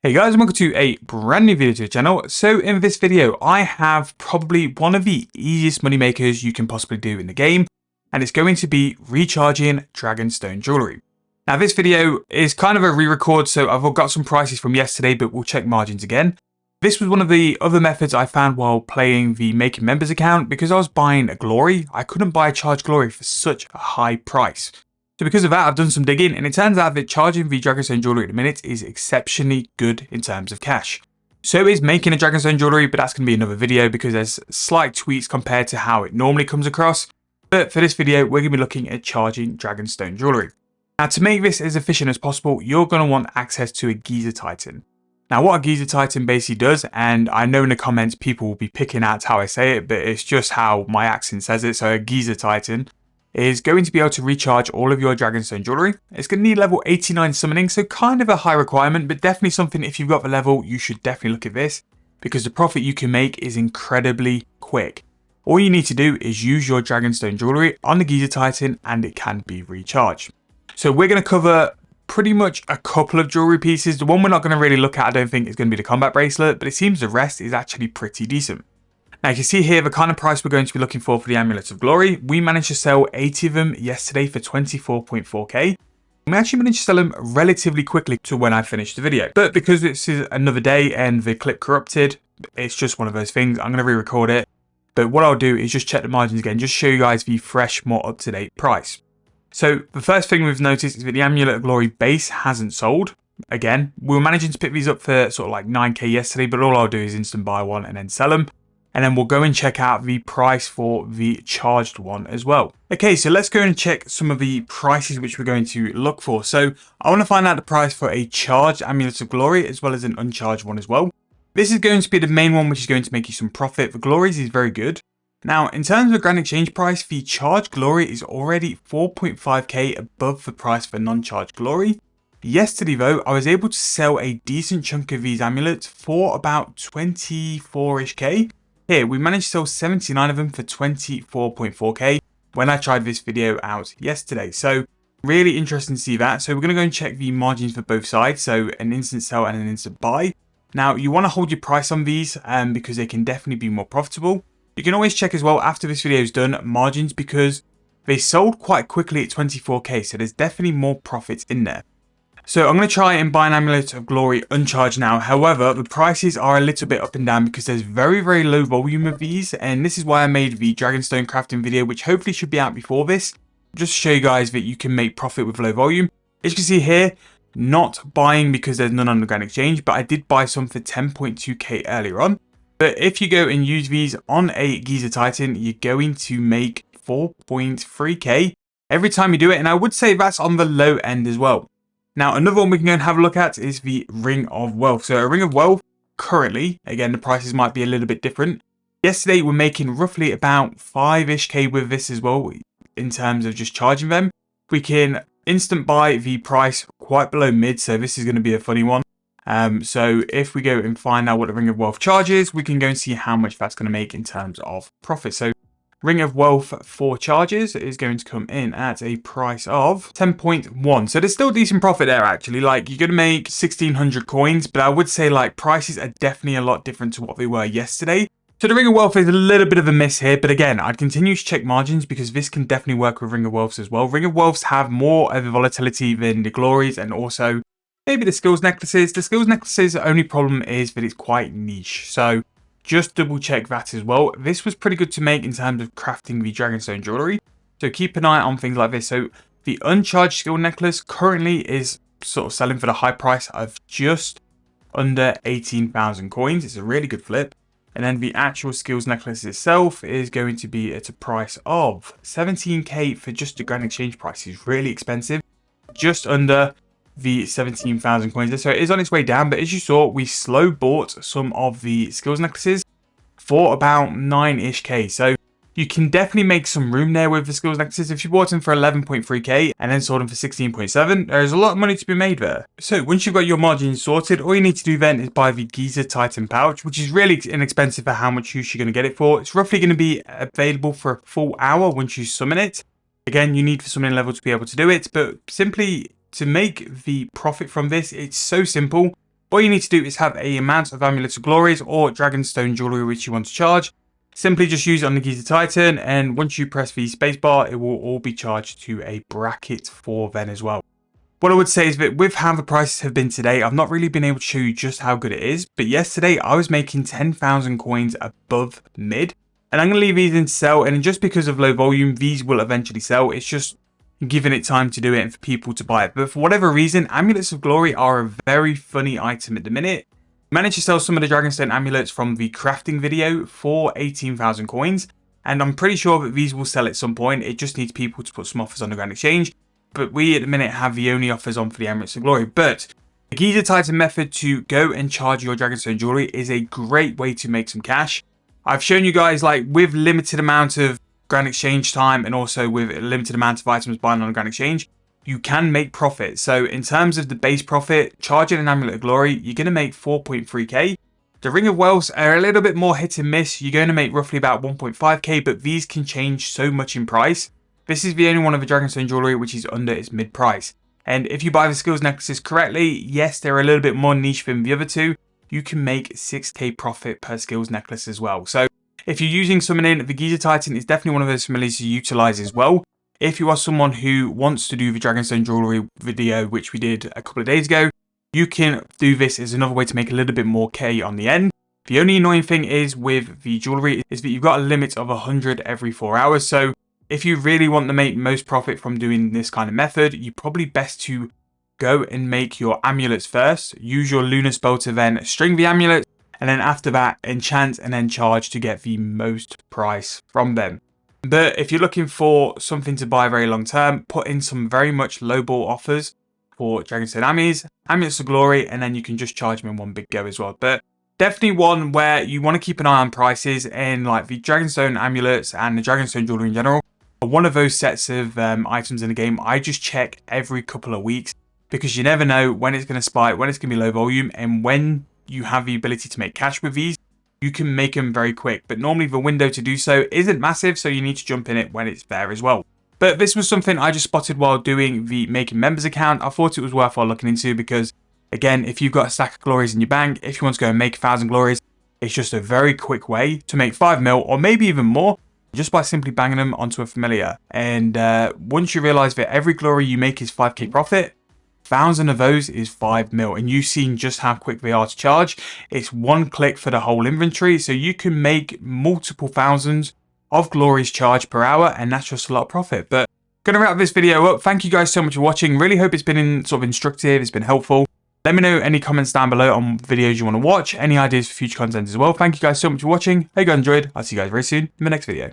Hey guys, and welcome to a brand new video to the channel. So in this video, I have probably one of the easiest money makers you can possibly do in the game, and it's going to be recharging Dragonstone Jewellery. Now this video is kind of a re-record, so I've got some prices from yesterday, but we'll check margins again. This was one of the other methods I found while playing the Making Members account. Because I was buying a Glory, I couldn't buy a Charged Glory for such a high price. So because of that, I've done some digging, and it turns out that charging the Dragonstone Jewellery at the minute is exceptionally good in terms of cash. So is making a Dragonstone Jewellery, but that's going to be another video because there's slight tweaks compared to how it normally comes across. But for this video, we're going to be looking at charging Dragonstone Jewellery. Now to make this as efficient as possible, you're going to want access to a Geyser Titan. Now what a Geyser Titan basically does, and I know in the comments people will be picking out how I say it, but it's just how my accent says it. So a Geyser Titan is going to be able to recharge all of your Dragonstone Jewellery. It's going to need level 89 summoning, so kind of a high requirement, but definitely something if you've got the level, you should definitely look at this, because the profit you can make is incredibly quick. All you need to do is use your Dragonstone Jewellery on the Geyser Titan and it can be recharged. So we're going to cover pretty much a couple of jewellery pieces. The one we're not going to really look at, I don't think, is going to be the combat bracelet, but it seems the rest is actually pretty decent. Now you can see here the kind of price we're going to be looking for the Amulet of Glory. We managed to sell 80 of them yesterday for 24.4k. We actually managed to sell them relatively quickly to when I finished the video. But because this is another day and the clip corrupted, it's just one of those things. I'm going to re-record it. But what I'll do is just check the margins again, just show you guys the fresh, more up-to-date price. So the first thing we've noticed is that the Amulet of Glory base hasn't sold. Again, we were managing to pick these up for sort of like 9k yesterday, but all I'll do is instant buy one and then sell them. And then we'll go and check out the price for the charged one as well. Okay, so let's go and check some of the prices which we're going to look for. So I want to find out the price for a charged Amulet of Glory as well as an uncharged one as well. This is going to be the main one which is going to make you some profit. The Glories is very good. Now, in terms of the grand exchange price, the charged Glory is already 4.5k above the price for non-charged Glory. Yesterday though, I was able to sell a decent chunk of these amulets for about 24-ish k. Here, we managed to sell 79 of them for 24.4k when I tried this video out yesterday. So really interesting to see that. So we're going to go and check the margins for both sides. So an instant sell and an instant buy. Now you want to hold your price on these because they can definitely be more profitable. You can always check as well after this video is done margins because they sold quite quickly at 24k. So there's definitely more profits in there. So I'm going to try and buy an Amulet of Glory uncharged now. However, the prices are a little bit up and down because there's very, very low volume of these. And this is why I made the Dragonstone crafting video, which hopefully should be out before this. Just to show you guys that you can make profit with low volume. As you can see here, not buying because there's none on the Grand Exchange, but I did buy some for 10.2k earlier on. But if you go and use these on a Geyser Titan, you're going to make 4.3k every time you do it. And I would say that's on the low end as well. Now, another one we can go and have a look at is the Ring of Wealth. So a Ring of Wealth, currently, again, the prices might be a little bit different. Yesterday, we're making roughly about 5-ish k with this as well, in terms of just charging them. We can instant buy the price quite below mid, so this is going to be a funny one. So if we go and find out what the Ring of Wealth charges, we can go and see how much that's going to make in terms of profit. So Ring of Wealth for charges is going to come in at a price of 10.1. So there's still decent profit there actually. Like you're going to make 1600 coins, but I would say like prices are definitely a lot different to what they were yesterday. So the Ring of Wealth is a little bit of a miss here, but again, I'd continue to check margins because this can definitely work with Ring of Wealths as well. Ring of Wealths have more of a volatility than the Glories and also maybe the Skills Necklaces. The Skills Necklaces' only problem is that it's quite niche. So just double check that as well. This was pretty good to make in terms of crafting the Dragonstone Jewellery. So keep an eye on things like this. So the uncharged skill necklace currently is sort of selling for the high price of just under 18,000 coins. It's a really good flip. And then the actual skills necklace itself is going to be at a price of 17k for just the grand exchange price. It's really expensive. Just under the 17,000 coins. So it is on its way down, but as you saw, we slow bought some of the skills necklaces for about 9-ish k. So you can definitely make some room there with the skills necklaces. If you bought them for 11.3k and then sold them for 16.7, there's a lot of money to be made there. So once you've got your margins sorted, all you need to do then is buy the Geyser Titan pouch, which is really inexpensive for how much use you're going to get it for. It's roughly going to be available for a full hour once you summon it. Again, you need for summoning level to be able to do it, but simply to make the profit from this, it's so simple. All you need to do is have a amount of Amulets of Glories or Dragonstone Jewellery which you want to charge. Simply just use it on the Geezer Titan, and once you press the spacebar, it will all be charged to a bracket for then as well. What I would say is that with how the prices have been today, I've not really been able to show you just how good it is, but yesterday I was making 10,000 coins above mid, and I'm going to leave these in sell, and just because of low volume, these will eventually sell. It's just giving it time to do it and for people to buy it. But for whatever reason, Amulets of Glory are a very funny item at the minute. Managed to sell some of the Dragonstone amulets from the crafting video for 18,000 coins, and I'm pretty sure that these will sell at some point. It just needs people to put some offers on the Grand Exchange, but we at the minute have the only offers on for the Amulets of Glory. But the Geezer Titan method to go and charge your Dragonstone Jewellery is a great way to make some cash. I've shown you guys, like, with limited amount of Grand Exchange time and also with a limited amount of items buying on the Grand Exchange, you can make profit. So in terms of the base profit, charging an Amulet of Glory, you're going to make 4.3k. The Ring of Wealth are a little bit more hit and miss. You're going to make roughly about 1.5k, but these can change so much in price. This is the only one of the Dragonstone Jewellery which is under its mid price. And if you buy the skills necklaces correctly, yes, they're a little bit more niche than the other two. You can make 6k profit per skills necklace as well. So if you're using summoning, the Geezer Titan is definitely one of those familiars to utilize as well. If you are someone who wants to do the Dragonstone Jewellery video, which we did a couple of days ago, you can do this as another way to make a little bit more K on the end. The only annoying thing is with the jewellery is that you've got a limit of 100 every 4 hours. So if you really want to make most profit from doing this kind of method, you're probably best to go and make your amulets first. Use your lunar spell to then string the amulet, and then after that, enchant and then charge to get the most price from them. But if you're looking for something to buy very long term, put in some very much lowball offers for Dragonstone Amis, Amulets of Glory, and then you can just charge them in one big go as well. But definitely one where you want to keep an eye on prices, and like the Dragonstone Amulets and the Dragonstone Jewellery in general are one of those sets of items in the game I just check every couple of weeks, because you never know when it's going to spike, when it's going to be low volume, and when you have the ability to make cash with these, you can make them very quick. But normally the window to do so isn't massive, so you need to jump in it when it's there as well. But this was something I just spotted while doing the making members account. I thought it was worthwhile looking into because, again, if you've got a stack of glories in your bank, if you want to go and make 1,000 glories, it's just a very quick way to make 5 mil or maybe even more just by simply banging them onto a familiar. And once you realize that every glory you make is 5k profit, 1,000 of those is 5 mil, and you've seen just how quick they are to charge. It's one click for the whole inventory, so you can make multiple thousands of glories charged per hour, and that's just a lot of profit. But I'm gonna wrap this video up. Thank you guys so much for watching. Really hope it's been sort of instructive, it's been helpful. Let me know any comments down below on videos you want to watch, any ideas for future content as well. Thank you guys so much for watching. Hope you guys enjoyed. I'll see you guys very soon in the next video.